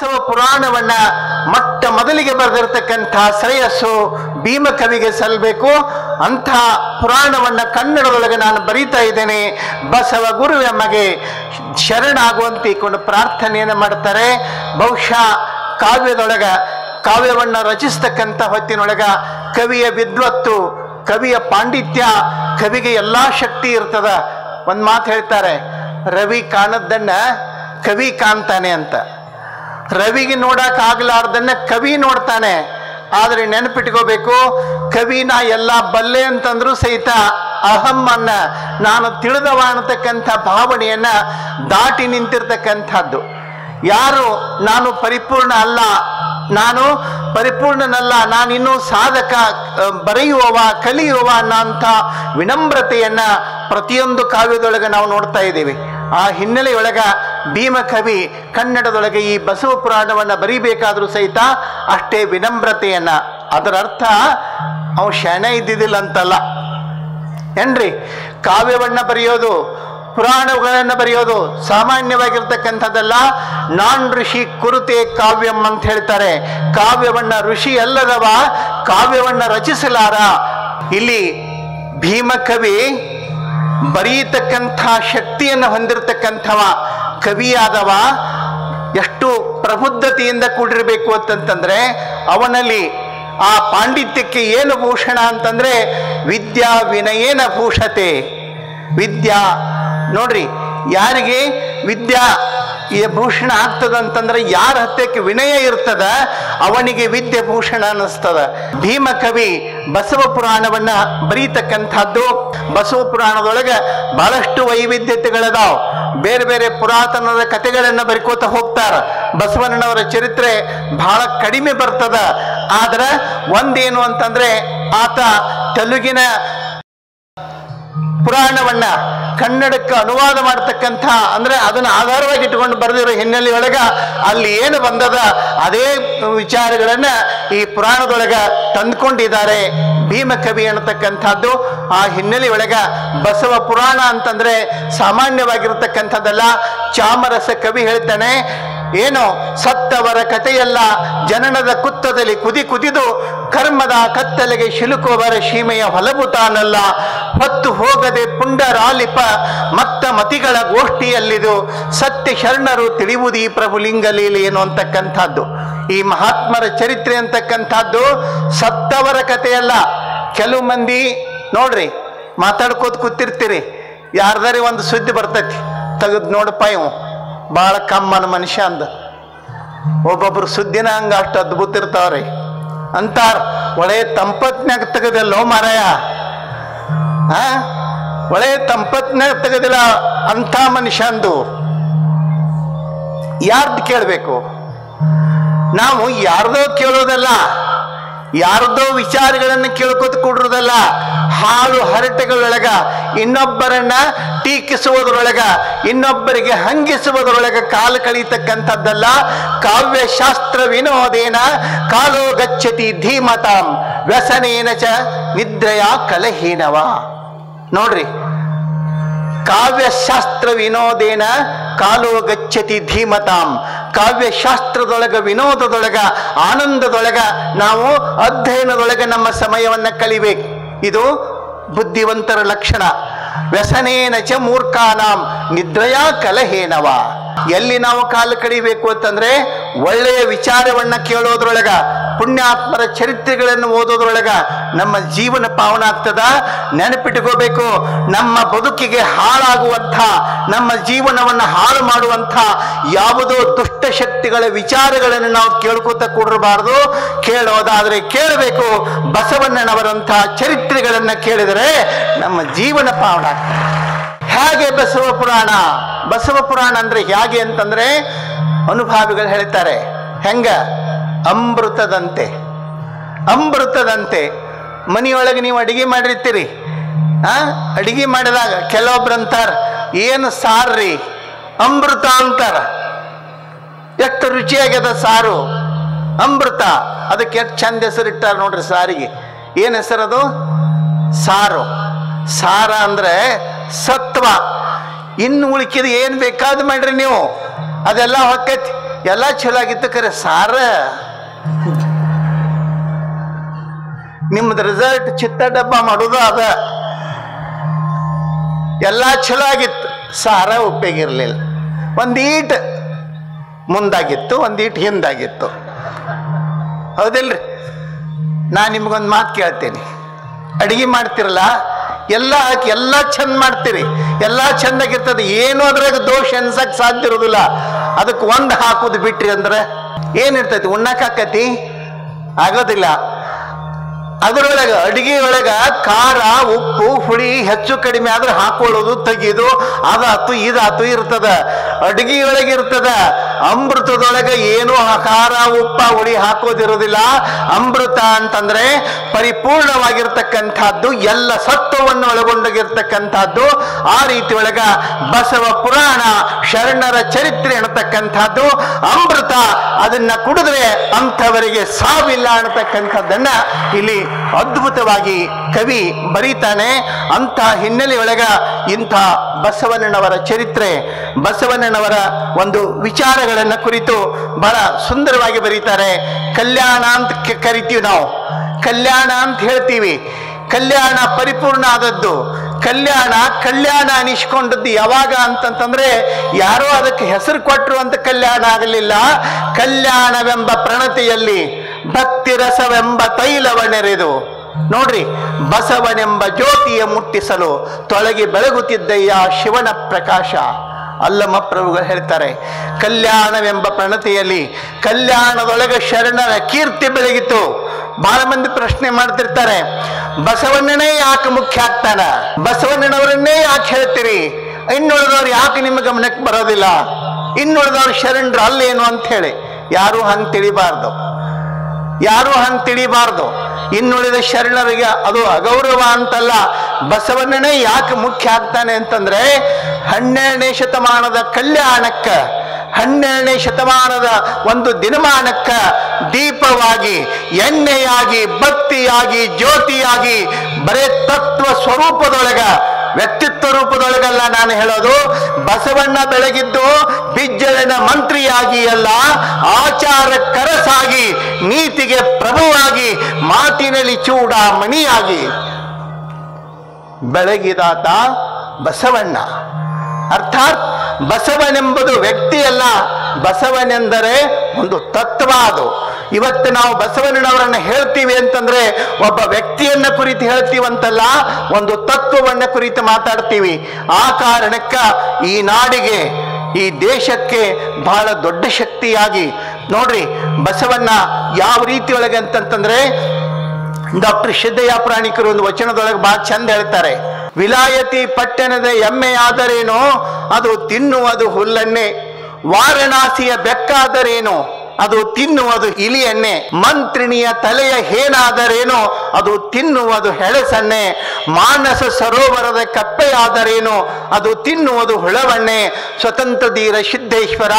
ಬಸವ ಪುರಾಣವನ್ನ ಮೊಟ್ಟ ಮೊದಲಿಗೆ ಬರೆದಿರ್ತಕ್ಕಂಥ ಶ್ರೇಯಸ್ಸು ಭೀಮ ಕವಿಗೆ ಸಲ್ಲಬೇಕು. ಅಂಥ ಪುರಾಣವನ್ನ ಕನ್ನಡದೊಳಗೆ ನಾನು ಬರೀತಾ ಇದ್ದೇನೆ. ಬಸವ ಗುರು ಎಮಗೆ ಶರಣಾಗುವಂತೆ ಕೊಂಡು ಪ್ರಾರ್ಥನೆಯನ್ನು ಮಾಡ್ತಾರೆ. ಬಹುಶಃ ಕಾವ್ಯವನ್ನ ರಚಿಸ್ತಕ್ಕಂಥ ಹೊತ್ತಿನೊಳಗ ಕವಿಯ ವಿದ್ವತ್ತು, ಕವಿಯ ಪಾಂಡಿತ್ಯ, ಕವಿಗೆ ಎಲ್ಲ ಶಕ್ತಿ ಇರ್ತದ. ಒಂದು ಮಾತು ಹೇಳ್ತಾರೆ, ರವಿ ಕಾಣದ್ದನ್ನ ಕವಿ ಕಾಣ್ತಾನೆ ಅಂತ. ರವಿಗೆ ನೋಡಕ್ ಆಗ್ಲಾರ್ದನ್ನ ಕವಿ ನೋಡ್ತಾನೆ. ಆದ್ರೆ ನೆನಪಿಟ್ಕೋಬೇಕು, ಕವಿನ ಎಲ್ಲ ಬಲ್ಲೆ ಅಂತಂದ್ರೂ ಸಹಿತ ಅಹಮ್ಮನ್ನ, ನಾನು ತಿಳಿದವ ಅನ್ನತಕ್ಕಂಥ ಭಾವನೆಯನ್ನ ದಾಟಿ ನಿಂತಿರ್ತಕ್ಕಂಥದ್ದು. ಯಾರು ನಾನು ಪರಿಪೂರ್ಣ ಅಲ್ಲ, ನಾನು ಪರಿಪೂರ್ಣನಲ್ಲ, ನಾನಿನ್ನೂ ಸಾಧಕ, ಬರೆಯುವವ, ಕಲಿಯುವವ ಅನ್ನೋಂಥ ವಿನಮ್ರತೆಯನ್ನ ಪ್ರತಿಯೊಂದು ಕಾವ್ಯದೊಳಗೆ ನಾವು ನೋಡ್ತಾ ಇದ್ದೀವಿ. ಆ ಹಿನ್ನೆಲೆಯೊಳಗ ಭೀಮ ಕವಿ ಕನ್ನಡದೊಳಗೆ ಈ ಬಸವ ಪುರಾಣವನ್ನ ಬರೀಬೇಕಾದ್ರೂ ಸಹಿತ ಅಷ್ಟೇ ವಿನಮ್ರತೆಯನ್ನ. ಅದರ ಅರ್ಥ ಅವ ಶಣ ಇದ್ದಿದ್ದಿಲ್ಲ ಅಂತಲ್ಲ ಏನ್ರಿ. ಕಾವ್ಯವನ್ನ ಬರೆಯೋದು, ಪುರಾಣಗಳನ್ನು ಬರೆಯೋದು ಸಾಮಾನ್ಯವಾಗಿರ್ತಕ್ಕಂಥದ್ದಲ್ಲ. ನಾನ್ ಋಷಿ ಕುರುತೆ ಕಾವ್ಯಂ ಅಂತ ಹೇಳ್ತಾರೆ. ಕಾವ್ಯವನ್ನ ಋಷಿ ಅಲ್ಲದವ ಕಾವ್ಯವನ್ನ ರಚಿಸಲಾರ. ಇಲ್ಲಿ ಭೀಮ ಕವಿ ಬರೀತಕ್ಕಂಥ ಶಕ್ತಿಯನ್ನು ಹೊಂದಿರತಕ್ಕಂಥವ ಕವಿಯಾದವ ಎಷ್ಟು ಪ್ರಬುದ್ಧತೆಯಿಂದ ಕೂಡಿರಬೇಕು ಅಂತಂತಂದ್ರೆ, ಅವನಲ್ಲಿ ಆ ಪಾಂಡಿತ್ಯಕ್ಕೆ ಏನು ಭೂಷಣ ಅಂತಂದ್ರೆ ವಿದ್ಯಾ ವಿನಯೇನ ಭೂಷತೆ. ವಿದ್ಯಾ ನೋಡ್ರಿ, ಯಾರಿಗೆ ವಿದ್ಯಾ ಭೂಷಣ ಆಗ್ತದಂತಂದ್ರೆ ಯಾರ ಹತ್ತಕ್ಕೆ ವಿನಯ ಇರ್ತದ ಅವನಿಗೆ ವಿದ್ಯೆ ಭೂಷಣ ಅನ್ನಿಸ್ತದ. ಭೀಮ ಕವಿ ಬಸವ ಪುರಾಣವನ್ನ ಬರೀತಕ್ಕಂಥದ್ದು. ಬಸವ ಪುರಾಣದೊಳಗೆ ಬಹಳಷ್ಟು ವೈವಿಧ್ಯತೆಗಳದಾವ್. ಬೇರೆ ಬೇರೆ ಪುರಾತನದ ಕಥೆಗಳನ್ನ ಬರ್ಕೋತ ಹೋಗ್ತಾರ. ಬಸವಣ್ಣನವರ ಚರಿತ್ರೆ ಬಹಳ ಕಡಿಮೆ ಬರ್ತದ. ಆದ್ರೆ ಒಂದೇನು ಅಂತಂದ್ರೆ, ಆತ ತೆಲುಗಿನ ಪುರಾಣವನ್ನ ಕನ್ನಡಕ್ಕೆ ಅನುವಾದ ಮಾಡತಕ್ಕಂಥ, ಅಂದ್ರೆ ಅದನ್ನ ಆಧಾರವಾಗಿ ಇಟ್ಟುಕೊಂಡು ಬರೆದಿರೋ ಹಿನ್ನೆಲೆಯೊಳಗ ಅಲ್ಲಿ ಏನು ಬಂದದ ಅದೇ ವಿಚಾರಗಳನ್ನ ಈ ಪುರಾಣದೊಳಗ ತಂದ್ಕೊಂಡಿದ್ದಾರೆ ಭೀಮ ಕವಿ ಅನ್ನತಕ್ಕಂಥದ್ದು. ಆ ಹಿನ್ನೆಲೆಯೊಳಗ ಬಸವ ಪುರಾಣ ಅಂತಂದ್ರೆ ಸಾಮಾನ್ಯವಾಗಿರ್ತಕ್ಕಂಥದ್ದಲ್ಲ. ಚಾಮರಸ ಕವಿ ಹೇಳ್ತಾನೆ, ಏನು ಸತ್ತವರ ಕಥೆಯಲ್ಲ ಜನನದ ಕುತ್ತದಲ್ಲಿ ಕುದಿದು ಕರ್ಮದ ಕತ್ತಲೆಗೆ ಶಿಲುಕುವರ ಸೀಮೆಯ ಹೊಲಬು ತಾನಲ್ಲ, ಹೊತ್ತು ಹೋಗದೆ ಪುಂಡರಾಲಿಪ ಮತ್ತ ಮತಿಗಳ ಗೋಷ್ಠಿಯಲ್ಲಿದು ಸತ್ಯ ಶರಣರು ತಿಳಿಯುವುದು ಈ ಪ್ರಭುಲಿಂಗ ಲೀಲೆ ಏನು ಅಂತಕ್ಕಂಥದ್ದು. ಈ ಮಹಾತ್ಮರ ಚರಿತ್ರೆ ಅಂತಕ್ಕಂಥದ್ದು ಸತ್ತವರ ಕಥೆಯಲ್ಲ. ಕೆಲವು ಮಂದಿ ನೋಡ್ರಿ ಮಾತಾಡ್ಕೋತ ಕೂತಿರ್ತೀರಿ, ಯಾರ್ದಾರಿ ಒಂದು ಸುದ್ದಿ ಬರ್ತೈತಿ, ತೆಗೆದು ನೋಡಪ್ಪ ಇವು ಭಾಳ ಕಮ್ಮನ ಮನುಷ್ಯ ಅಂದ. ಒಬ್ಬೊಬ್ರು ಸುದ್ದಿನ ಹಂಗ ಅಷ್ಟು ಅದ್ಭುತ ಇರ್ತಾವ್ರಿ ಅಂತಾರ. ಒಳ್ಳೆ ತಂಪತ್ನಾಗ ತೆಗದಿಲ್ಲೋ ಮಾರಾಯ, ಒಳ್ಳೆ ತಂಪತ್ನಾಗ ತೆಗದಿಲ್ಲ ಅಂಥ ಮನುಷ್ಯ ಅಂದು ಯಾರ್ದು ಕೇಳಬೇಕು? ನಾವು ಯಾರ್ದೋ ಕೇಳೋದಲ್ಲ, ಯಾರ್ದೋ ವಿಚಾರಗಳನ್ನು ಕೇಳ್ಕೊತ ಕೂಡ್ರೋದಲ್ಲ. ಹಾಳು ಹರಟೆಗಳೊಳಗ ಇನ್ನೊಬ್ಬರನ್ನ ಟೀಕಿಸುವುದರೊಳಗ, ಇನ್ನೊಬ್ಬರಿಗೆ ಹಂಗಿಸುವುದರೊಳಗ ಕಾಲ ಕಳೀತಕ್ಕಂಥದ್ದಲ್ಲ. ಕಾವ್ಯಶಾಸ್ತ್ರ ವಿನೋದೇನ ಕಾಲೋ ಗಚ್ಚತಿ ಧೀಮತಾಂ ವ್ಯಸನೇನ ಚ ನಿದ್ರೆಯ ಕಲಹೀನವ. ನೋಡ್ರಿ, ಕಾವ್ಯಶಾಸ್ತ್ರ ವಿನೋದೇನ ಕಾಲೋ ಗಚ್ಚತಿ ಧೀಮತಾಂ. ಕಾವ್ಯಶಾಸ್ತ್ರದೊಳಗ, ವಿನೋದದೊಳಗ, ಆನಂದದೊಳಗ ನಾವು ಅಧ್ಯಯನದೊಳಗ ನಮ್ಮ ಸಮಯವನ್ನ ಕಳಿಬೇಕು. ಇದು ಬುದ್ಧಿವಂತರ ಲಕ್ಷಣ. ವ್ಯಸನೇನ ಚ ಮೂರ್ಖಾನಾಂ ನಿದ್ರೆಯ ಕಲಹೇನವ. ಎಲ್ಲಿ ನಾವು ಕಾಲ ಕಳಿಬೇಕು ಅಂತಂದ್ರೆ ಒಳ್ಳೆಯ ವಿಚಾರವನ್ನ ಕೇಳೋದ್ರೊಳಗ, ಪುಣ್ಯಾತ್ಮರ ಚರಿತ್ರೆಗಳನ್ನು ಓದೋದ್ರೊಳಗ ನಮ್ಮ ಜೀವನ ಪಾವನ ಆಗ್ತದ. ನೆನಪಿಟ್ಕೋಬೇಕು, ನಮ್ಮ ಬದುಕಿಗೆ ಹಾಳಾಗುವಂಥ, ನಮ್ಮ ಜೀವನವನ್ನು ಹಾಳು ಮಾಡುವಂಥ ಯಾವುದೋ ದುಷ್ಟ ಶಕ್ತಿಗಳ ವಿಚಾರಗಳನ್ನು ನಾವು ಕೇಳ್ಕೊತ ಕೂಡಿರಬಾರ್ದು. ಕೇಳೋದಾದ್ರೆ ಕೇಳಬೇಕು ಬಸವಣ್ಣನವರಂಥ ಚರಿತ್ರೆಗಳನ್ನ ಕೇಳಿದರೆ ನಮ್ಮ ಜೀವನ ಪಾವನ ಆಗ್ತದೆ. ಹೇಗೆ ಬಸವ ಪುರಾಣ? ಬಸವ ಪುರಾಣ ಅಂದ್ರೆ ಹೇಗೆ ಅಂತಂದ್ರೆ, ಅನುಭಾವಿಗಳು ಹೇಳ್ತಾರೆ ಹೆಂಗ, ಅಮೃತದಂತೆ. ಅಮೃತದಂತೆ. ಮನೆಯೊಳಗೆ ನೀವು ಅಡಿಗೆ ಮಾಡಿರ್ತೀರಿ, ಅಡಿಗೆ ಮಾಡಿದಾಗ ಕೆಲವೊಬ್ರು ಅಂತಾರ, ಏನು ಸಾರ್ರಿ, ಅಮೃತ ಅಂತಾರ. ಎಷ್ಟು ರುಚಿಯಾಗ್ಯದ ಸಾರು, ಅಮೃತ. ಅದಕ್ಕೆ ಎಷ್ಟು ಚಂದ ಹೆಸರು ಇಟ್ಟಾರ ನೋಡ್ರಿ ಸಾರಿಗೆ. ಏನು ಹೆಸರದು? ಸಾರು. ಸಾರ ಅಂದ್ರೆ ಸತ್ವ. ಇನ್ನು ಉಳಿಕಿದ ಏನು ಬೇಕಾದ್ ಮಾಡ್ರಿ ನೀವು, ಅದೆಲ್ಲ ಹೊಕ್ಕೈತಿ. ಎಲ್ಲ ಚಲೋ ಆಗಿತ್ತು ಖರೆ ಸಾರ ನಿಮ್ದು ರಿಸಲ್ಟ್ ಚಿತ್ತ ಡಬ್ಬ ಮಾಡೋದು ಅದ. ಎಲ್ಲ ಚಲೋ ಆಗಿತ್ತು, ಸಾರ ಉಪಯೋಗಿರ್ಲಿಲ್ಲ. ಒಂದೀಟ್ ಮುಂದಾಗಿತ್ತು, ಒಂದೀಟ್ ಹಿಂದಾಗಿತ್ತು. ಹೌದಿಲ್ರಿ? ನಾನು ನಿಮ್ಗೊಂದು ಮಾತು ಕೇಳ್ತೀನಿ. ಅಡಿಗೆ ಮಾಡ್ತಿರಲ್ಲ, ಎಲ್ಲ ಹಾಕಿ ಎಲ್ಲ ಚಂದ ಮಾಡ್ತೀರಿ, ಎಲ್ಲ ಚಂದಾಗಿರ್ತದೆ, ಏನು ಅದ್ರಾಗ ದೋಷ ಅನ್ಸಕ್ ಸಾಧ್ಯ ಇರೋದಿಲ್ಲ. ಅದಕ್ಕೆ ಒಂದು ಹಾಕುದು ಬಿಟ್ರಿ ಅಂದ್ರೆ ಏನಿರ್ತೈತಿ? ಉಣ್ಣಕ್ ಆಕತಿ? ಆಗೋದಿಲ್ಲ. ಅದರೊಳಗೆ ಅಡಿಗೆ ಒಳಗ ಖಾರ ಉಪ್ಪು ಹುಳಿ ಹೆಚ್ಚು ಕಡಿಮೆ ಆದ್ರೆ ಹಾಕೊಳ್ಳೋದು ತೆಗೆಯೋದು ಅದಾತು ಇದಾತು ಇರ್ತದ. ಅಡಿಗೆ ಒಳಗೆ ಇರ್ತದ. ಅಮೃತದೊಳಗೆ ಏನು ಖಾರ ಉಪ್ಪ ಹುಳಿ ಹಾಕೋದಿರೋದಿಲ್ಲ. ಅಮೃತ ಅಂತಂದ್ರೆ ಪರಿಪೂರ್ಣವಾಗಿರ್ತಕ್ಕಂಥದ್ದು, ಎಲ್ಲ ಸತ್ವವನ್ನು ಒಳಗೊಂಡೋಗಿರ್ತಕ್ಕಂಥದ್ದು. ಆ ರೀತಿ ಒಳಗ ಬಸವ ಪುರಾಣ ಶರಣರ ಚರಿತ್ರೆ ಅನ್ನತಕ್ಕಂಥದ್ದು ಅಮೃತ. ಅದನ್ನ ಕುಡಿದ್ರೆ ಅಂಥವರಿಗೆ ಸಾವಿಲ್ಲ ಅನ್ನತಕ್ಕಂಥದ್ದನ್ನ ಇಲ್ಲಿ ಅದ್ಭುತವಾಗಿ ಕವಿ ಬರೀತಾನೆ. ಅಂತ ಹಿನ್ನೆಲೆಯೊಳಗ ಇಂಥ ಬಸವಣ್ಣನವರ ಚರಿತ್ರೆ, ಬಸವಣ್ಣನವರ ಒಂದು ವಿಚಾರಗಳನ್ನ ಕುರಿತು ಬಹಳ ಸುಂದರವಾಗಿ ಬರೀತಾರೆ. ಕಲ್ಯಾಣ ಅಂತ ಕರಿತೀವಿ ನಾವು, ಕಲ್ಯಾಣ ಅಂತ ಹೇಳ್ತೀವಿ. ಕಲ್ಯಾಣ ಪರಿಪೂರ್ಣ ಆದದ್ದು. ಕಲ್ಯಾಣ ಅನಿಸ್ಕೊಂಡದ್ದು ಯಾವಾಗ ಅಂತಂತಂದ್ರೆ ಯಾರೋ ಅದಕ್ಕೆ ಹೆಸರು ಕೊಟ್ಟರು ಅಂತ ಕಲ್ಯಾಣ ಆಗಲಿಲ್ಲ. ಕಲ್ಯಾಣವೆಂಬ ಪ್ರಣತಿಯಲ್ಲಿ ಭಕ್ತಿ ರಸವೆಂಬ ತೈಲವನ್ನೆರೆದು ನೋಡ್ರಿ, ಬಸವನೆಂಬ ಜ್ಯೋತಿಯ ಮುಟ್ಟಿಸಲು ತೊಳಗಿ ಬೆಳಗುತ್ತಿದ್ದಯ್ಯ ಶಿವನ ಪ್ರಕಾಶ. ಅಲ್ಲಮ್ಮ ಪ್ರಭುಗಳು ಹೇಳ್ತಾರೆ, ಕಲ್ಯಾಣವೆಂಬ ಪ್ರಣತಿಯಲ್ಲಿ ಕಲ್ಯಾಣದೊಳಗೆ ಶರಣರ ಕೀರ್ತಿ ಬೆಳಗಿತು. ಬಹಳ ಮಂದಿ ಪ್ರಶ್ನೆ ಮಾಡ್ತಿರ್ತಾರೆ, ಬಸವಣ್ಣನೇ ಯಾಕೆ ಮುಖ್ಯ ಆಗ್ತಾನ? ಬಸವಣ್ಣನವರನ್ನೇ ಯಾಕೆ ಹೇಳ್ತೀರಿ? ಇನ್ನುಳಿದವ್ರು ಯಾಕೆ ನಿಮ್ಮ ಗಮನಕ್ಕೆ ಬರೋದಿಲ್ಲ? ಇನ್ನುಳಿದವ್ರು ಶರಣರು ಅಲ್ಲೇನು ಅಂತ ಹೇಳಿ ಯಾರು ಹಂಗೆ ತಿಳಿಬಾರ್ದು, ಯಾರು ಹಂಗೆ ತಿಳಿಬಾರ್ದು. ಇನ್ನುಳಿದ ಶರಣರಿಗೆ ಅದು ಅಗೌರವ ಅಂತಲ್ಲ. ಬಸವಣ್ಣನೇ ಯಾಕೆ ಮುಖ್ಯ ಆಗ್ತಾನೆ ಅಂತಂದ್ರೆ 12ನೇ ಶತಮಾನದ ಕಲ್ಯಾಣಕ್ಕ, 12ನೇ ಶತಮಾನದ ಒಂದು ದಿನಮಾನಕ್ಕ ದೀಪವಾಗಿ, ಎಣ್ಣೆಯಾಗಿ, ಬತ್ತಿಯಾಗಿ, ಜ್ಯೋತಿಯಾಗಿ, ಬರೇ ತತ್ವ ಸ್ವರೂಪದೊಳಗ, ವ್ಯಕ್ತಿತ್ವ ರೂಪದೊಳಗಲ್ಲ ನಾನು ಹೇಳೋದು. ಬಸವಣ್ಣ ಬೆಳಗಿದ್ದು ಬಿಜ್ಜಳನ ಮಂತ್ರಿಯಾಗಿ ಅಲ್ಲ, ಆಚಾರ ಕರಸಾಗಿ, ನೀತಿಗೆ ಪ್ರಭುವಾಗಿ, ಮಾತಿನಲ್ಲಿ ಚೂಡಾಮಣಿಯಾಗಿ ಬೆಳಗಿದಾತ ಬಸವಣ್ಣ. ಅರ್ಥಾತ್ ಬಸವನೆಂಬುದು ವ್ಯಕ್ತಿಯಲ್ಲ, ಬಸವನೆಂದರೆ ಒಂದು ತತ್ವ. ಅದು ಇವತ್ತು ನಾವು ಬಸವಣ್ಣನವರನ್ನ ಹೇಳ್ತೀವಿ ಅಂತಂದ್ರೆ ಒಬ್ಬ ವ್ಯಕ್ತಿಯನ್ನ ಕುರಿತು ಹೇಳ್ತೀವಂತಲ್ಲ, ಒಂದು ತತ್ವವನ್ನ ಕುರಿತು ಮಾತಾಡ್ತೀವಿ. ಆ ಕಾರಣಕ್ಕ ಈ ನಾಡಿಗೆ, ಈ ದೇಶಕ್ಕೆ ಬಹಳ ದೊಡ್ಡ ಶಕ್ತಿಯಾಗಿ ನೋಡ್ರಿ ಬಸವಣ್ಣ ಯಾವ ರೀತಿ ಒಳಗೆ ಅಂತಂತಂದ್ರೆ ಡಾಕ್ಟರ್ ಸಿದ್ದಯ್ಯ ಪ್ರಾಣಿಕರು ಒಂದು ವಚನದೊಳಗೆ ಬಹಳ ಚಂದ ಹೇಳ್ತಾರೆ. ವಿಲಾಯತಿ ಪಟ್ಟಣದ ಎಮ್ಮೆಯಾದರೇನೋ ಅದು ತಿನ್ನುವುದು ಹುಲ್ಲನ್ನೇ, ವಾರಣಾಸಿಯ ಬೆಕ್ಕಾದರೇನೋ ಅದು ತಿನ್ನುವುದು ಇಲಿಯನ್ನೇ, ಮಂತ್ರಿಣಿಯ ತಲೆಯ ಹೇನಾದರೇನೋ ಅದು ತಿನ್ನುವುದು ಹೆಳಸನ್ನೇ, ಮಾನಸ ಸರೋವರದ ಕಪ್ಪೆಯಾದರೇನೋ ಅದು ತಿನ್ನುವುದು ಹುಳವನ್ನೇ, ಸ್ವತಂತ್ರ ಧೀರ ಸಿದ್ದೇಶ್ವರ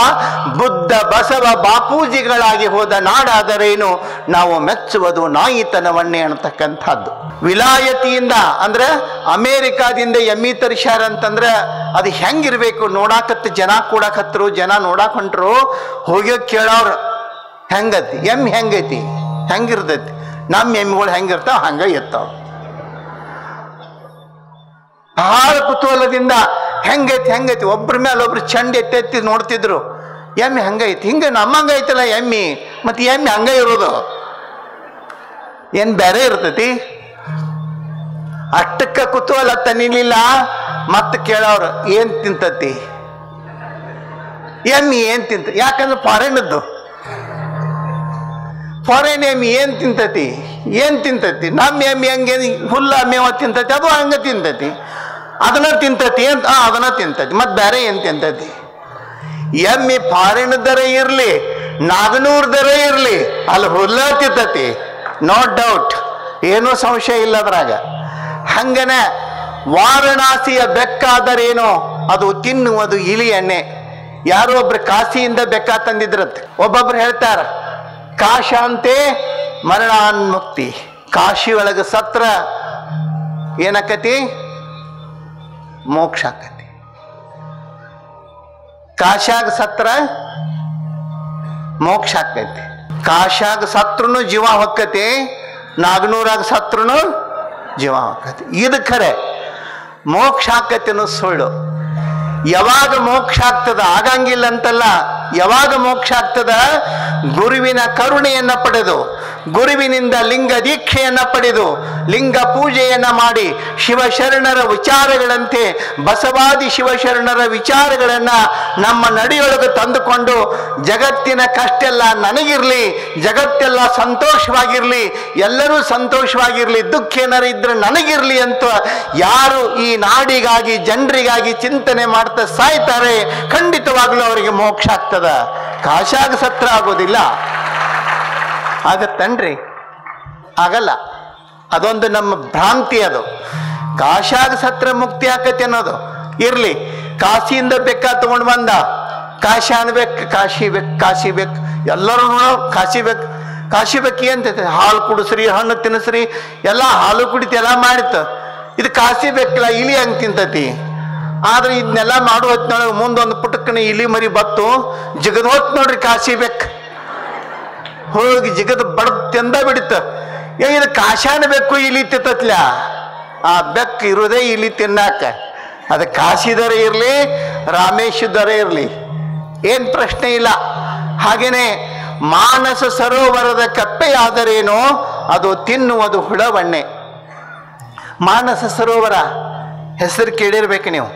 ಬುದ್ಧ ಬಸವ ಬಾಪೂಜಿಗಳಾಗಿ ಹೋದ ನಾಡಾದರೇನು ನಾವು ಮೆಚ್ಚುವುದು ನಾಯಿತನವನ್ನೇ ಅನ್ನತಕ್ಕಂಥದ್ದು. ವಿಲಾಯತಿಯಿಂದ ಅಂದ್ರೆ ಅಮೇರಿಕಾದಿಂದ ಎಮ್ಮಿ ತರಿಸ್ಯಾರ ಅಂತಂದ್ರೆ ಅದು ಹೆಂಗಿರ್ಬೇಕು? ನೋಡಾಕತ್ತು ಜನ ಕೂಡಾಕತ್ರು, ಜನ ನೋಡಾಕ್ ಹೊಂಟ್ರು, ಹೋಗ್ಯೋ ಕೇಳೋರು ಹೆಂಗತಿ ಎಮ್ಮಿ ಹೆಂಗೈತಿ, ಹೆಂಗಿರ್ತೈತಿ? ನಮ್ಮ ಎಮ್ಮಿಗಳು ಹೆಂಗಿರ್ತಾವ ಹಂಗ ಇರ್ತಾವ. ಬಹಳ ಕುತೂಹಲದಿಂದ ಹೆಂಗೈತಿ ಒಬ್ರ ಮೇಲೆ ಒಬ್ರು ಚಂಡ್ ಎತ್ತಿ ನೋಡ್ತಿದ್ರು. ಎಮ್ಮಿ ಹಂಗೈತಿ, ಹಿಂಗ ನಮ್ಮಂಗ ಐತಲ್ಲ ಎಮ್ಮಿ, ಮತ್ತೆ ಎಮ್ಮಿ ಹಂಗ ಇರೋದು ಏನ್ ಬೇರೆ ಇರ್ತೈತಿ? ಅಷ್ಟಕ್ಕ ಕುತೂಹಲ ತನಿಲಿಲ್ಲ. ಮತ್ತೆ ಕೇಳೋರು ಏನ್ ತಿಂತತಿ ಎಮ್ಮಿ, ಏನ್ ತಿಂತ? ಯಾಕಂದ್ರೆ ಫಾರಿನದ್ದು, ಫಾರಿನ್ ಎಮ್ಮಿ ಏನ್ ತಿಂತತಿ, ಏನ್ ತಿಂತತಿ? ನಮ್ಮ ಎಮ್ಮಿ ಹಂಗೆ ಹುಲ್ಲ ಮೇವ ತಿಂತತಿ, ಅದು ಹಂಗ ತಿಂತತಿ, ಅದನ್ನ ತಿಂತತಿ ಅಂತ ಅದನ್ನ ತಿಂತತಿ, ಮತ್ತೆ ಬೇರೆ ಏನ್ ತಿಂತತಿ? ಎಮ್ಮಿ ಫಾರಿನ್ ದರ ಇರ್ಲಿ, ನಾಗನೂರ್ ದರ ಇರ್ಲಿ, ಅಲ್ಲಿ ಹುಲ್ಲ ತಿಂತತಿ, ನೋ ಡೌಟ್, ಏನೂ ಸಂಶಯ ಇಲ್ಲ ಅದ್ರಾಗ. ಹಂಗನ ವಾರಣಾಸಿಯ ಬೆಕ್ಕಾದರೇನೋ ಅದು ತಿನ್ನುವುದು ಇಲಿಯನ್ನೇ. ಯಾರೋ ಒಬ್ರು ಕಾಶಿಯಿಂದ ಬೆಕ್ಕ ತಂದಿದ್ರತ್. ಒಬ್ಬೊಬ್ರು ಹೇಳ್ತಾರ ಕಾಶಾಂತೆ ಮರಣಾನ್ಮುಕ್ತಿ, ಕಾಶಿ ಒಳಗ ಸತ್ರ ಏನಕತಿ? ಮೋಕ್ಷ ಆಕತಿ. ಕಾಶಾಗ ಸತ್ರ ಮೋಕ್ಷ ಆಕೈತಿ. ಕಾಶಾಗ ಸತ್ರುನು ಜೀವ ಹೊಕ್ಕತಿ, ನಾಗನೂರಾಗ ಸತ್ರುನು ಜೀವ ಹೊಕ್ಕತಿ. ಇದು ಖರೆ. ಮೋಕ್ಷ ಆಕತಿ ಅನ್ನೋ ಸುಳ್ಳು. ಯಾವಾಗ ಮೋಕ್ಷ ಆಗ್ತದ? ಆಗಂಗಿಲ್ಲ ಅಂತಲ್ಲ. ಯಾವಾಗ ಮೋಕ್ಷ ಆಗ್ತದ? ಗುರುವಿನ ಕರುಣೆಯನ್ನ ಪಡೆದು, ಗುರುವಿನಿಂದ ಲಿಂಗ ದೀಕ್ಷೆಯನ್ನ ಪಡೆದು, ಲಿಂಗ ಪೂಜೆಯನ್ನ ಮಾಡಿ, ಶಿವಶರಣರ ವಿಚಾರಗಳಂತೆ ಬಸವಾದಿ ಶಿವಶರಣರ ವಿಚಾರಗಳನ್ನ ನಮ್ಮ ನಡೆಯೊಳಗೆ ತಂದುಕೊಂಡು, ಜಗತ್ತಿನ ಕಷ್ಟೆಲ್ಲ ನನಗಿರ್ಲಿ, ಜಗತ್ತೆಲ್ಲ ಸಂತೋಷವಾಗಿರ್ಲಿ, ಎಲ್ಲರೂ ಸಂತೋಷವಾಗಿರ್ಲಿ, ದುಃಖ ಏನಾರು ಇದ್ರೆ ನನಗಿರ್ಲಿ ಅಂತ ಯಾರು ಈ ನಾಡಿಗಾಗಿ ಜನರಿಗಾಗಿ ಚಿಂತನೆ ಮಾಡ್ತಾ ಸಾಯ್ತಾರೆ, ಖಂಡಿತವಾಗ್ಲೂ ಅವರಿಗೆ ಮೋಕ್ಷ ಆಗ್ತದ. ಕಾಶಾಗ ಸತ್ರ ಆಗೋದಿಲ್ಲ. ಆಗತ್ತನ್ರಿ? ಆಗಲ್ಲ. ಅದೊಂದು ನಮ್ಮ ಭ್ರಾಂತಿ. ಅದು ಕಾಶಾಗ ಸತ್ರ ಮುಕ್ತಿ ಆಕತಿ ಅನ್ನೋದು ಇರ್ಲಿ. ಕಾಶಿಯಿಂದ ಬೆಕ್ಕ ತಗೊಂಡು ಬಂದ, ಕಾಶಿ ಅನ್ಬೇಕು, ಕಾಶಿ ಬೇಕು, ಕಾಶಿ ಬೇಕು, ಎಲ್ಲರೂ ಕಾಶಿ ಬೇಕು, ಕಾಶಿ ಬೇಕು ಅಂತೈತೆ. ಹಾಲು ಕುಡಿಸ್ರಿ, ಹಣ್ಣು ತಿನ್ನಿಸ್ರಿ, ಎಲ್ಲ ಹಾಲು ಕುಡಿತು, ಎಲ್ಲ ಮಾಡಿತ್ತು. ಇದು ಕಾಶಿ ಬೇಕಲ್ಲ, ಇಲಿ ಹಂಗೆ ತಿಂತತಿ. ಆದ್ರೆ ಇದನ್ನೆಲ್ಲ ಮಾಡುವ ಹೊತ್ತಿನೊಳಗೆ ಮುಂದೊಂದು ಪುಟಕ್ಕನ ಇಲಿ ಮರಿ ಬತ್ತು, ಜಿಗದ್ ಹೊತ್ತು ನೋಡ್ರಿ ಕಾಶಿ ಬೇಕು, ಹೋಗಿ ಜಿಗದ್ ಬಡ್ದು ತಿಂದ ಬಿಡಿತ. ಇದು ಕಾಶಾನ ಬೇಕು, ಇಲಿ ತಿತ್ತತ್ಲ. ಆ ಬೆಕ್ಕು ಇರೋದೇ ಇಲಿ ತಿನ್ನಾಕ. ಅದು ಕಾಶಿದರ ಇರಲಿ, ರಾಮೇಶ್ವರ ಇರಲಿ, ಏನು ಪ್ರಶ್ನೆ ಇಲ್ಲ. ಹಾಗೇನೆ ಮಾನಸ ಸರೋವರದ ಕಪ್ಪೆಯಾದರೇನೋ ಅದು ತಿನ್ನುವುದು ಹುಳವಣ್ಣೆ. ಮಾನಸ ಸರೋವರ ಹೆಸರು ಕೇಳಿರ್ಬೇಕು ನೀವು.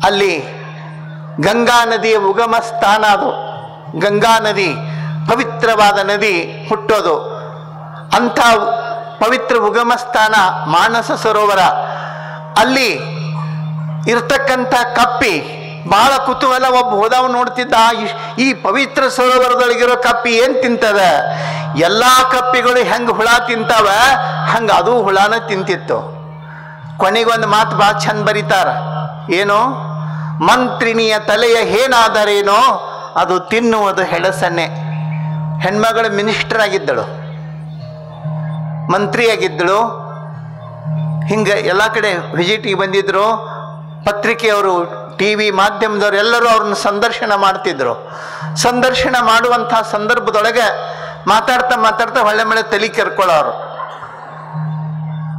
ಅಲ್ಲಿ ಗಂಗಾ ನದಿಯ ಉಗಮ ಸ್ಥಾನ. ಅದು ಗಂಗಾ ನದಿ ಪವಿತ್ರವಾದ ನದಿ ಹುಟ್ಟೋದು. ಅಂಥ ಪವಿತ್ರ ಉಗಮ ಸ್ಥಾನ ಮಾನಸ ಸರೋವರ. ಅಲ್ಲಿ ಇರ್ತಕ್ಕಂಥ ಕಪ್ಪಿ ಬಹಳ ಕುತೂಹಲ. ಒಬ್ಬ ಹೋದವ ನೋಡ್ತಿದ್ದ, ಈ ಪವಿತ್ರ ಸರೋವರದೊಳಗಿರೋ ಕಪ್ಪಿ ಏನ್ ತಿಂತದ? ಎಲ್ಲಾ ಕಪ್ಪಿಗಳು ಹೆಂಗ್ ಹುಳ ತಿಂತಾವ ಹಂಗ ಅದು ಹುಳನ ತಿಂತಿತ್ತು. ಕೊನೆಗೊಂದು ಮಾತು ಬಹಳ ಚಂದ ಬರೀತಾರ. ಏನು? ಮಂತ್ರಿನಿಯ ತಲೆಯ ಏನಾದರೇನೋ ಅದು ತಿನ್ನುವುದು ಹೆಳಸನ್ನೆ. ಹೆಣ್ಮಗಳು ಮಿನಿಸ್ಟರ್ ಆಗಿದ್ದಳು, ಮಂತ್ರಿ ಆಗಿದ್ದಳು. ಹಿಂಗೆ ಎಲ್ಲ ಕಡೆ ವಿಸಿಟಿಗೆ ಬಂದಿದ್ರು. ಪತ್ರಿಕೆಯವರು, ಟಿವಿ ಮಾಧ್ಯಮದವರು ಎಲ್ಲರೂ ಅವ್ರನ್ನ ಸಂದರ್ಶನ ಮಾಡ್ತಿದ್ರು. ಸಂದರ್ಶನ ಮಾಡುವಂಥ ಸಂದರ್ಭದೊಳಗೆ ಮಾತಾಡ್ತಾ ಮಾತಾಡ್ತಾ ಹೊಳ್ಳೆ ಮಳೆ ತಲೆ ಕೆರ್ಕೊಳ್ಳೋರು.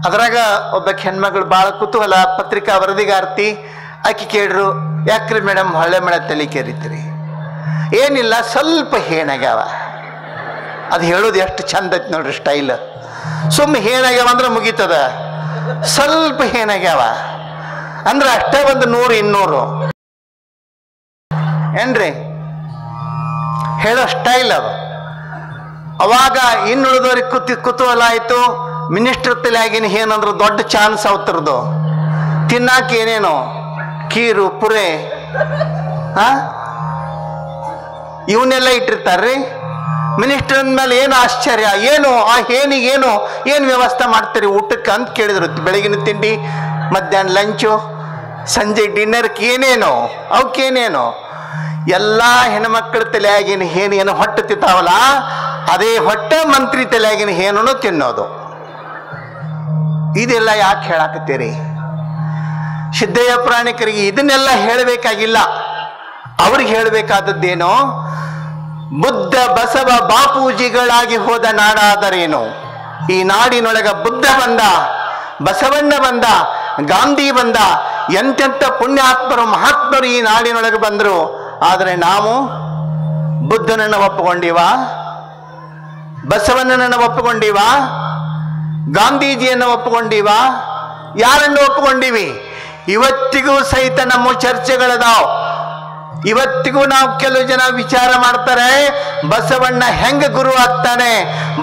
ಅದ್ರಾಗ ಒಬ್ಬ ಹೆಣ್ಮಗಳು ಭಾಳ ಕುತೂಹಲ, ಪತ್ರಿಕಾ ವರದಿಗಾರ್ತಿ. ಆಕಿ ಕೇಳ್ರು, ಯಾಕ್ರಿ ಮೇಡಮ್ ಹೊಳ್ಳೆ ಮಳೆ ತಲೆ ಕೆರಿತೀರಿ? ಏನಿಲ್ಲ, ಸ್ವಲ್ಪ ಹೇನಾಗ್ಯಾವ. ಅದು ಹೇಳೋದು ಎಷ್ಟು ಚಂದ ಐತಿ ನೋಡ್ರಿ ಸ್ಟೈಲ್. ಸುಮ್ಮ ಹೇನಾಗ್ಯಾವ ಅಂದ್ರೆ ಮುಗೀತದ. ಸ್ವಲ್ಪ ಹೇನಾಗ್ಯಾವ ಅಂದ್ರೆ ಅಷ್ಟೇ ಒಂದು 100-200 ಏನ್ರಿ ಹೇಳೋ ಸ್ಟೈಲ್ ಅದು. ಅವಾಗ ಇನ್ನುಳಿದವ್ರಿಗೆ ಕುತೂಹಲ ಆಯ್ತು. ಮಿನಿಸ್ಟರ್ ತಲೆಯಾಗಿನ ಏನಂದ್ರು ದೊಡ್ಡ ಚಾನ್ಸ್ ಅವತ್ತರದು. ತಿನ್ನಾಕ ಏನೇನು ಕೀರು ಪುರೆ ಇವನ್ನೆಲ್ಲ ಇಟ್ಟಿರ್ತಾರ್ರಿ. ಮಿನಿಸ್ಟರ್ ಅಂದ್ಮೇಲೆ ಏನು ಆಶ್ಚರ್ಯ, ಏನು ಆ ಏನಿಗೇನು ಏನು ವ್ಯವಸ್ಥೆ ಮಾಡ್ತೀರಿ ಊಟಕ್ಕೆ ಅಂತ ಕೇಳಿದ್ರು. ಬೆಳಗಿನ ತಿಂಡಿ, ಮಧ್ಯಾಹ್ನ ಲಂಚು, ಸಂಜೆ ಡಿನ್ನರ್ಗೆ ಏನೇನು, ಅವಕ್ಕೇನೇನು. ಎಲ್ಲ ಹೆಣ್ಮಕ್ಳ ತಲೆಯಾಗಿನ ಏನು ಹೊಟ್ಟೆ ತಿಂತಾವಲ್ಲ, ಅದೇ ಹೊಟ್ಟೆ ಮಂತ್ರಿ ತಲೆಯಾಗಿನ ಏನೂ ತಿನ್ನೋದು. ಇದೆಲ್ಲ ಯಾಕೆ ಹೇಳಾಕತ್ತೀರಿ? ಸಿದ್ದಯ್ಯ ಪುರಾಣಿಕರಿಗೆ ಇದನ್ನೆಲ್ಲ ಹೇಳಬೇಕಾಗಿಲ್ಲ. ಅವ್ರಿಗೆ ಹೇಳಬೇಕಾದದ್ದೇನು? ಬುದ್ಧ ಬಸವ ಬಾಪೂಜಿಗಳಾಗಿ ಹೋದ ನಾಡಾದರೇನು? ಈ ನಾಡಿನೊಳಗ ಬುದ್ಧ ಬಂದ, ಬಸವಣ್ಣ ಬಂದ, ಗಾಂಧಿ ಬಂದ, ಎಂತೆಂಥ ಪುಣ್ಯಾತ್ಮರು ಮಹಾತ್ಮರು ಈ ನಾಡಿನೊಳಗೆ ಬಂದರು. ಆದರೆ ನಾವು ಬುದ್ಧನನ್ನು ಒಪ್ಪಿಕೊಂಡಿವ, ಬಸವಣ್ಣನನ್ನು ಒಪ್ಪಿಕೊಂಡಿವ, ಗಾಂಧೀಜಿಯನ್ನು ಒಪ್ಪಿಕೊಂಡಿವ, ಯಾರನ್ನು ಒಪ್ಪಿಕೊಂಡಿವಿ? ಇವತ್ತಿಗೂ ಸಹಿತ ನಮ್ಮ ಚರ್ಚೆಗಳದಾವ್. ಇವತ್ತಿಗೂ ನಾವು ಕೆಲವು ಜನ ವಿಚಾರ ಮಾಡ್ತಾರೆ, ಬಸವಣ್ಣ ಹೆಂಗ ಗುರು ಆಗ್ತಾನೆ?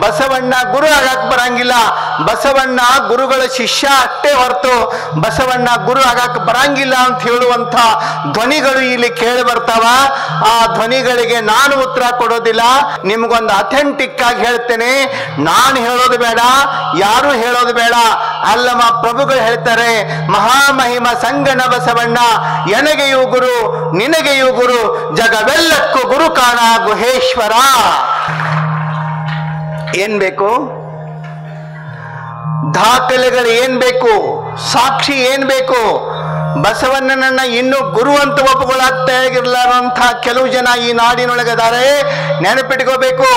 ಬಸವಣ್ಣ ಗುರು ಆಗಕ್ ಬರಂಗಿಲ್ಲ. ಬಸವಣ್ಣ ಗುರುಗಳ ಶಿಷ್ಯ ಅಷ್ಟೇ ಹೊರತು ಬಸವಣ್ಣ ಗುರು ಆಗಕ್ ಬರಂಗಿಲ್ಲ ಅಂತ ಹೇಳುವಂಥ ಧ್ವನಿಗಳು ಇಲ್ಲಿ ಕೇಳಿ ಬರ್ತಾವ. ಆ ಧ್ವನಿಗಳಿಗೆ ನಾನು ಉತ್ತರ ಕೊಡೋದಿಲ್ಲ. ನಿಮ್ಗೊಂದು ಅಥೆಂಟಿಕ್ ಆಗಿ ಹೇಳ್ತೇನೆ. ನಾನು ಹೇಳೋದು ಬೇಡ, ಯಾರು ಹೇಳೋದು ಬೇಡ. ಅಲ್ಲಮ್ಮ ಪ್ರಭುಗಳು ಹೇಳ್ತಾರೆ, ಮಹಾಮಹಿಮ ಸಂಗನ ಬಸವಣ್ಣ ಎನಗೆಯೂ ಗುರು ನಿನಗೆಯೂ ಗುರು, ಜಗವೆಲ್ಲಕ್ಕೂ ಗುರು ಕಾಣ ಗುಹೇಶ್ವರ. ಏನ್ ಬೇಕು? ದಾಖಲೆಗಳು ಏನ್ ಬೇಕು? ಸಾಕ್ಷಿ ಏನ್ ಬೇಕು? ಬಸವಣ್ಣನನ್ನ ಇನ್ನೂ ಗುರು ಅಂತ ಒಪ್ಪುಗಳಾಗ್ತಾ ಆಗಿರ್ಲಾರಂಥ ಕೆಲವು ಜನ ಈ ನಾಡಿನೊಳಗದಾರೆ. ನೆನಪಿಟ್ಕೋಬೇಕು,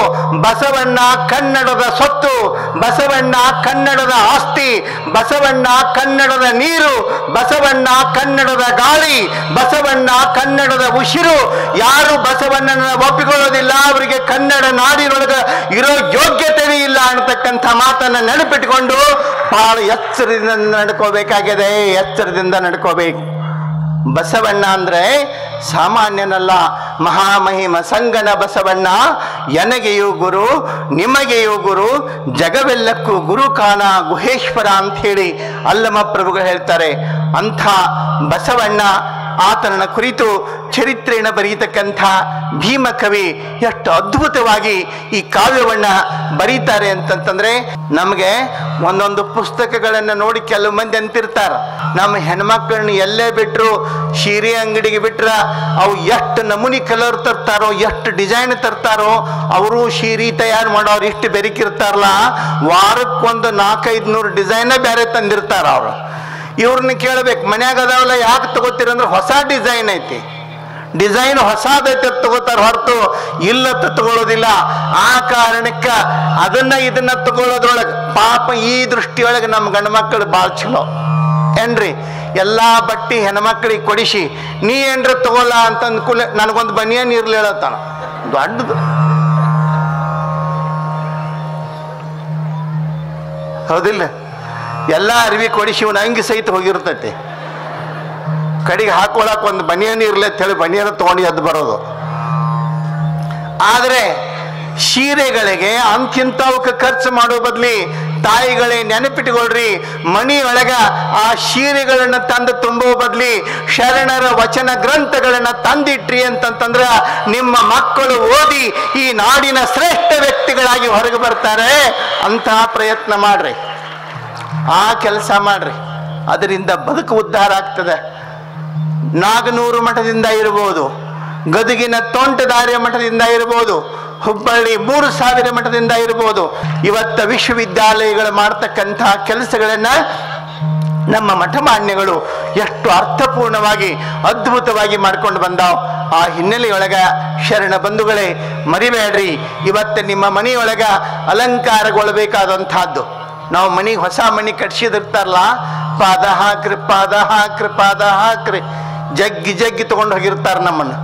ಬಸವಣ್ಣ ಕನ್ನಡದ ಸೊತ್ತು, ಬಸವಣ್ಣ ಕನ್ನಡದ ಆಸ್ತಿ, ಬಸವಣ್ಣ ಕನ್ನಡದ ನೀರು, ಬಸವಣ್ಣ ಕನ್ನಡದ ಗಾಳಿ, ಬಸವಣ್ಣ ಕನ್ನಡದ ಉಸಿರು. ಯಾರು ಬಸವಣ್ಣನ ಒಪ್ಪಿಕೊಳ್ಳೋದಿಲ್ಲ ಅವರಿಗೆ ಕನ್ನಡ ನಾಡಿನೊಳಗ ಇರೋ ಯೋಗ್ಯತೆನೇ ಇಲ್ಲ ಅನ್ನತಕ್ಕಂಥ ಮಾತನ್ನ ನೆನಪಿಟ್ಕೊಂಡು ಬಹಳ ಎಚ್ಚರದಿಂದ ನಡ್ಕೋಬೇಕಾಗಿದೆ. ಎಚ್ಚರದಿಂದ ನಡ್ಕೋಬೇಕು. ಬಸವಣ್ಣ ಅಂದ್ರೆ ಸಾಮಾನ್ಯನಲ್ಲ, ಮಹಾಮಹಿಮ ಸಂಗನ ಬಸವಣ್ಣ. ಎನಗೆಯೂ ಗುರು, ನಿಮಗೆಯೂ ಗುರು, ಜಗವೆಲ್ಲಕ್ಕೂ ಗುರು ಕಾಣ ಗುಹೇಶ್ವರ ಅಂತ ಹೇಳಿ ಅಲ್ಲಮ ಪ್ರಭುಗಳು ಹೇಳ್ತಾರೆ. ಅಂಥ ಬಸವಣ್ಣ, ಆತನ ಕುರಿತು ಚರಿತ್ರೆಯನ್ನು ಬರೀತಕ್ಕಂಥ ಭೀಮ ಕವಿ ಎಷ್ಟು ಅದ್ಭುತವಾಗಿ ಈ ಕಾವ್ಯವನ್ನ ಬರೀತಾರೆ ಅಂತಂತಂದ್ರೆ, ನಮಗೆ ಒಂದೊಂದು ಪುಸ್ತಕಗಳನ್ನು ನೋಡಿ ಕೆಲವು ಮಂದಿ ಅಂತಿರ್ತಾರೆ, ನಮ್ಮ ಹೆಣ್ಮಕ್ಳನ್ನ ಎಲ್ಲೇ ಬಿಟ್ರು ಸೀರೆ ಅಂಗಡಿಗೆ ಬಿಟ್ರ ಅವು ಎಷ್ಟು ನಮೂನಿ ಕಲರ್ ತರ್ತಾರೋ, ಎಷ್ಟು ಡಿಸೈನ್ ತರ್ತಾರೋ, ಅವರು ಸೀರೆ ತಯಾರು ಮಾಡೋರು ಇಷ್ಟು ಬೆರಿಕಿರ್ತಾರಲ್ಲ, ವಾರಕ್ಕೊಂದು 400-500 ಡಿಸೈನ ಬೇರೆ ತಂದಿರ್ತಾರ ಅವರು. ಇವ್ರನ್ನ ಕೇಳಬೇಕು, ಮನ್ಯಾಗ ಅದಾವಲ್ಲ ಯಾಕೆ ತಗೋತೀರಂದ್ರೆ ಹೊಸ ಡಿಸೈನ್ ಐತಿ, ಡಿಸೈನ್ ಹೊಸದೈತೆ ತಗೋತಾರ ಹೊರತು ಇಲ್ಲತ್ತ ತಗೊಳ್ಳೋದಿಲ್ಲ. ಆ ಕಾರಣಕ್ಕ ಅದನ್ನ ಇದನ್ನ ತಗೊಳ್ಳೋದ್ರೊಳಗೆ ಪಾಪ ಈ ದೃಷ್ಟಿಯೊಳಗೆ ನಮ್ಮ ಗಂಡು ಮಕ್ಕಳು ಭಾಳ ಚಲೋ ಏನ್ರಿ. ಎಲ್ಲಾ ಬಟ್ಟಿ ಹೆಣ್ಮಕ್ಳಿಗೆ ಕೊಡಿಸಿ ನೀ ಏನ್ರ ತಗೋಲ್ಲ ಅಂತ ಅಂದ್ಕೂಲ ನನಗೊಂದು ಬನಿಯನ್ ಇರ್ಲಿ ಹೇಳತ್ತಾನ, ದೊಡ್ಡದು. ಹೌದಿಲ್ಲ? ಎಲ್ಲ ಅರಿವಿ ಕೊಡಿಸಿ ಇವನು ಅಂಗಿ ಸಹಿತ ಹೋಗಿರ್ತೈತಿ, ಕಡೆಗೆ ಹಾಕೊಳಕ್ ಒಂದು ಬನಿಯನ್ ಇರ್ಲಿ ಅಂತ ಹೇಳಿ ಬನಿಯನ್ ತಗೊಂಡು ಎದ್ದು ಬರೋದು. ಆದ್ರೆ ಸೀರೆಗಳಿಗೆ ಅಂತಿಂತವಕ್ಕೆ ಖರ್ಚು ಮಾಡೋ ಬದ್ಲಿ ತಾಯಿಗಳೇ ನೆನಪಿಟ್ಕೊಳ್ರಿ, ಮಣಿಯೊಳಗ ಆ ಸೀರೆಗಳನ್ನ ತಂದು ತುಂಬೋ ಬದ್ಲಿ ಶರಣರ ವಚನ ಗ್ರಂಥಗಳನ್ನ ತಂದಿಟ್ರಿ ಅಂತಂತಂದ್ರ ನಿಮ್ಮ ಮಕ್ಕಳು ಓದಿ ಈ ನಾಡಿನ ಶ್ರೇಷ್ಠ ವ್ಯಕ್ತಿಗಳಾಗಿ ಹೊರಗೆ ಬರ್ತಾರೆ. ಅಂತಹ ಪ್ರಯತ್ನ ಮಾಡ್ರಿ, ಆ ಕೆಲಸ ಮಾಡ್ರಿ, ಅದರಿಂದ ಬದುಕು ಉದ್ಧಾರ ಆಗ್ತದೆ. ನಾಗನೂರು ಮಠದಿಂದ ಇರ್ಬೋದು, ಗದಗಿನ ತೋಂಟದಾರ್ಯ ಮಠದಿಂದ ಇರ್ಬೋದು, ಹುಬ್ಬಳ್ಳಿ 3000 ಮಠದಿಂದ ಇರ್ಬೋದು. ಇವತ್ತ ವಿಶ್ವವಿದ್ಯಾಲಯಗಳು ಮಾಡ್ತಕ್ಕಂಥ ಕೆಲಸಗಳನ್ನ ನಮ್ಮ ಮಠಮಾನ್ಯಗಳು ಎಷ್ಟು ಅರ್ಥಪೂರ್ಣವಾಗಿ ಅದ್ಭುತವಾಗಿ ಮಾಡ್ಕೊಂಡು ಬಂದಾವ್. ಆ ಹಿನ್ನೆಲೆಯೊಳಗ ಶರಣ ಬಂಧುಗಳೇ ಮರಿಬೇಡ್ರಿ, ಇವತ್ತು ನಿಮ್ಮ ಮನೆಯೊಳಗ ಅಲಂಕಾರಗೊಳ್ಳಬೇಕಾದಂಥದ್ದು. ನಾವು ಮನೆಗೆ ಹೊಸ ಮನೆ ಕಟ್ಸಿದಿರ್ತಾರಲ್ಲ, ಪಾದ ಹಾಕ್ರಿ ಪಾದ ಹಾಕ್ರಿ ಪಾದ ಹಾಕ್ರಿ ಜಗ್ಗಿ ಜಗ್ಗಿ ತಗೊಂಡು ಹೋಗಿರ್ತಾರ ನಮ್ಮನ್ನು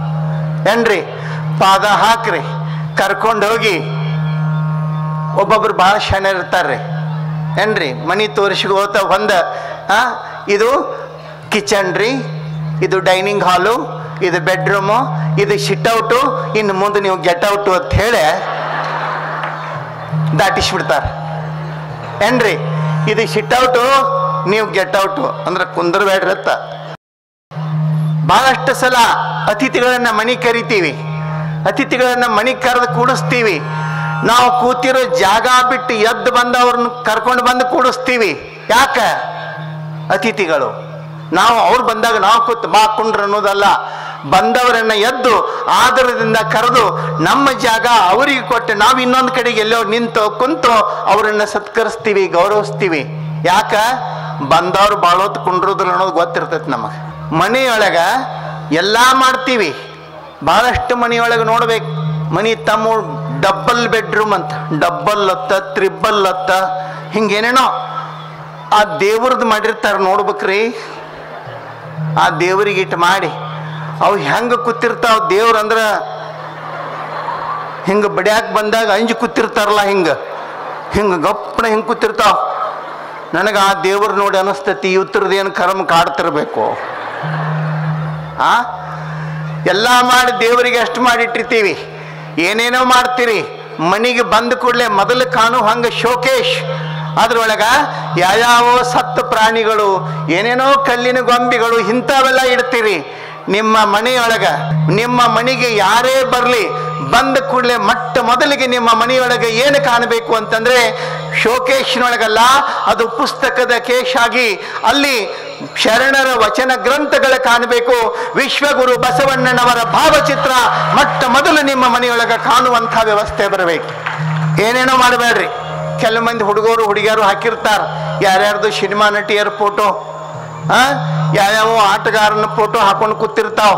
ಏನ್ರಿ. ಪಾದ ಹಾಕ್ರಿ ಕರ್ಕೊಂಡು ಹೋಗಿ, ಒಬ್ಬೊಬ್ರು ಭಾಳ ಶಣ ಇರ್ತಾರ್ರಿ ಏನ್ರಿ. ಮನೆ ತೋರಿಸಿಗೋತ ಇದು ಕಿಚನ್ ರೀ, ಇದು ಡೈನಿಂಗ್ ಹಾಲು, ಇದು ಬೆಡ್ರೂಮು, ಇದು ಸಿಟ್ಔಟು, ಇನ್ನು ಮುಂದೆ ನೀವು ಗೆಟ್ಔಟು ಅಂತ ಹೇಳಿ ದಾಟಿಸ್ಬಿಡ್ತಾರೆ ಏನ್ರಿ. ಇದು ಸಿಟ್ಔಟು, ನೀವು ಗೆಟ್ಔಟು ಅಂದ್ರೆ ಕುಂದರ್ಬೇಡ್ರತ್ತ. ಬಹಳಷ್ಟು ಸಲ ಅತಿಥಿಗಳನ್ನ ಮನೆ ಕರಿತೀವಿ, ಅತಿಥಿಗಳನ್ನ ಮನೆ ಕರೆದು ಕೂಡಿಸ್ತೀವಿ. ನಾವು ಕೂತಿರೋ ಜಾಗ ಬಿಟ್ಟು ಎದ್ದು ಬಂದವ್ರನ್ನ ಕರ್ಕೊಂಡು ಬಂದು ಕೂಡಿಸ್ತೀವಿ. ಯಾಕ? ಅತಿಥಿಗಳು. ನಾವು ಅವ್ರು ಬಂದಾಗ ನಾವು ಕೂತು ಬಾ ಕುಂಡ್ರ ಅನ್ನೋದಲ್ಲ, ಬಂದವರನ್ನ ಎದ್ದು ಆದರದಿಂದ ಕರೆದು ನಮ್ಮ ಜಾಗ ಅವರಿಗೆ ಕೊಟ್ಟು ನಾವು ಇನ್ನೊಂದು ಕಡೆಗೆ ಎಲ್ಲೋ ನಿಂತು ಕುಂತು ಅವರನ್ನ ಸತ್ಕರಿಸ್ತೀವಿ, ಗೌರವಿಸ್ತೀವಿ. ಯಾಕ? ಬಂದವ್ರು ಬಾಳೋತ್ ಕುಂಡ್ರದಿಲ್ಲ ಅನ್ನೋದು ಗೊತ್ತಿರ್ತೈತಿ ನಮಗೆ. ಮನೆಯೊಳಗ ಎಲ್ಲ ಮಾಡ್ತೀವಿ, ಬಹಳಷ್ಟು ಮನೆಯೊಳಗೆ ನೋಡ್ಬೇಕು, ಮನೆ ತಮ್ಮ ಡಬ್ಬಲ್ ಬೆಡ್ರೂಮ್ ಅಂತ, ಡಬ್ಬಲ್ ಅತ್ತ ತ್ರಿಬ್ಬಲ್ ಅತ್ತ ಹಿಂಗೇನೇನೋ ಆ ದೇವ್ರದ್ದು ಮಾಡಿರ್ತಾರೆ ನೋಡ್ಬೇಕ್ರಿ. ಆ ದೇವ್ರಿಗೆ ಇಟ್ಟು ಮಾಡಿ ಅವು ಹೆಂಗ ಕೂತಿರ್ತಾವ. ದೇವ್ರಂದ್ರ ಹಿಂಗ ಬಡ್ಯಾಕ ಬಂದಾಗ ಅಂಜು ಕೂತಿರ್ತಾರಲ್ಲ, ಹಿಂಗ ಗಪ್ಪನ ಹಿಂಗೆ ಕೂತಿರ್ತಾವ. ನನಗೆ ಆ ದೇವ್ರ ನೋಡಿ ಅನಿಸ್ತತಿ ಇವತ್ತರದೇನು ಕರ್ಮ ಕಾಡ್ತಿರ್ಬೇಕು. ಎಲ್ಲ ಮಾಡಿ ದೇವರಿಗೆ ಅಷ್ಟು ಮಾಡಿಟ್ಟಿರ್ತೀವಿ, ಏನೇನೋ ಮಾಡ್ತೀರಿ. ಮನೆಗೆ ಬಂದ ಕೂಡಲೇ ಮೊದಲು ಕಾಣು ಹಂಗೆ ಶೋಕೇಶ್, ಅದ್ರೊಳಗ ಯಾವ್ಯಾವೋ ಸತ್ತ ಪ್ರಾಣಿಗಳು, ಏನೇನೋ ಕಲ್ಲಿನ ಗೊಂಬೆಗಳು ಇಂಥವೆಲ್ಲ ಇಡ್ತೀರಿ ನಿಮ್ಮ ಮನೆಯೊಳಗ. ನಿಮ್ಮ ಮನೆಗೆ ಯಾರೇ ಬರಲಿ, ಬಂದ ಕೂಡಲೇ ಮೊದಲಿಗೆ ನಿಮ್ಮ ಮನೆಯೊಳಗೆ ಏನು ಕಾಣಬೇಕು ಅಂತಂದ್ರೆ ಶೋಕೇಶ್ನೊಳಗಲ್ಲ, ಅದು ಪುಸ್ತಕದ ಕೇಶಾಗಿ ಅಲ್ಲಿ ಶರಣರ ವಚನ ಗ್ರಂಥಗಳ ಕಾಣಬೇಕು. ವಿಶ್ವಗುರು ಬಸವಣ್ಣನವರ ಭಾವಚಿತ್ರ ಮೊದಲು ನಿಮ್ಮ ಮನೆಯೊಳಗ ಕಾಣುವಂಥ ವ್ಯವಸ್ಥೆ ಬರಬೇಕು. ಏನೇನೋ ಮಾಡಬೇಡ್ರಿ. ಕೆಲವು ಮಂದಿ ಹುಡುಗರು ಹುಡುಗಿಯರು ಹಾಕಿರ್ತಾರ ಯಾರ್ಯಾರ್ದು ಸಿನಿಮಾ ನಟಿಯರ ಫೋಟೋ, ಯಾವ್ಯಾವ ಆಟಗಾರನ ಫೋಟೋ ಹಾಕೊಂಡು ಕೂತಿರ್ತಾವ.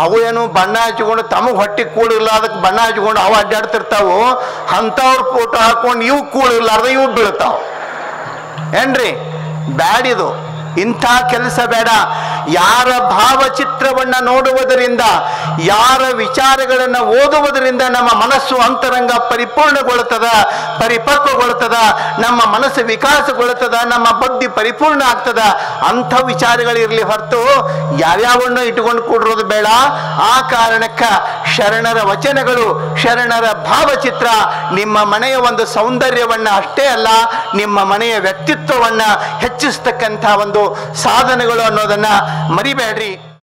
ಅವು ಏನು ಬಣ್ಣ ಹಚ್ಕೊಂಡು ತಮಗೆ ಹೊಟ್ಟೆ ಕೂಳಿಲ್ಲ ಅದಕ್ಕೆ ಬಣ್ಣ ಹಚ್ಕೊಂಡು ಅವು ಅಡ್ಡಾಡ್ತಿರ್ತಾವು. ಅಂಥವ್ರ ಫೋಟೋ ಹಾಕೊಂಡು ಇವು ಕೂಳಿರ್ಲಾರ್ದ ಇವು ಬೀಳ್ತಾವ. ಏನ್ರಿ ಬ್ಯಾಡಿದು, ಇಂಥ ಕೆಲಸ ಬೇಡ. ಯಾರ ಭಾವಚಿತ್ರವನ್ನು ನೋಡುವುದರಿಂದ, ಯಾರ ವಿಚಾರಗಳನ್ನು ಓದುವುದರಿಂದ ನಮ್ಮ ಮನಸ್ಸು ಅಂತರಂಗ ಪರಿಪೂರ್ಣಗೊಳ್ಳುತ್ತದ, ಪರಿಪಕ್ವಗೊಳ್ಳುತ್ತದ, ನಮ್ಮ ಮನಸ್ಸು ವಿಕಾಸಗೊಳ್ಳುತ್ತದ, ನಮ್ಮ ಬುದ್ಧಿ ಪರಿಪೂರ್ಣ ಆಗ್ತದ. ಅಂಥ ವಿಚಾರಗಳಿರಲಿ ಹೊರತು ಯಾವ್ಯಾವನ್ನು ಇಟ್ಟುಕೊಂಡು ಕೂಡಿರೋದು ಬೇಡ. ಆ ಕಾರಣಕ್ಕೆ ಶರಣರ ವಚನಗಳು, ಶರಣರ ಭಾವಚಿತ್ರ ನಿಮ್ಮ ಮನೆಯ ಒಂದು ಸೌಂದರ್ಯವನ್ನು ಅಷ್ಟೇ ಅಲ್ಲ, ನಿಮ್ಮ ಮನೆಯ ವ್ಯಕ್ತಿತ್ವವನ್ನು ಹೆಚ್ಚಿಸ್ತಕ್ಕಂಥ ಒಂದು ಸಾಧನೆಗಳು ಅನ್ನೋದನ್ನ ಮರಿಬೇಡ್ರಿ.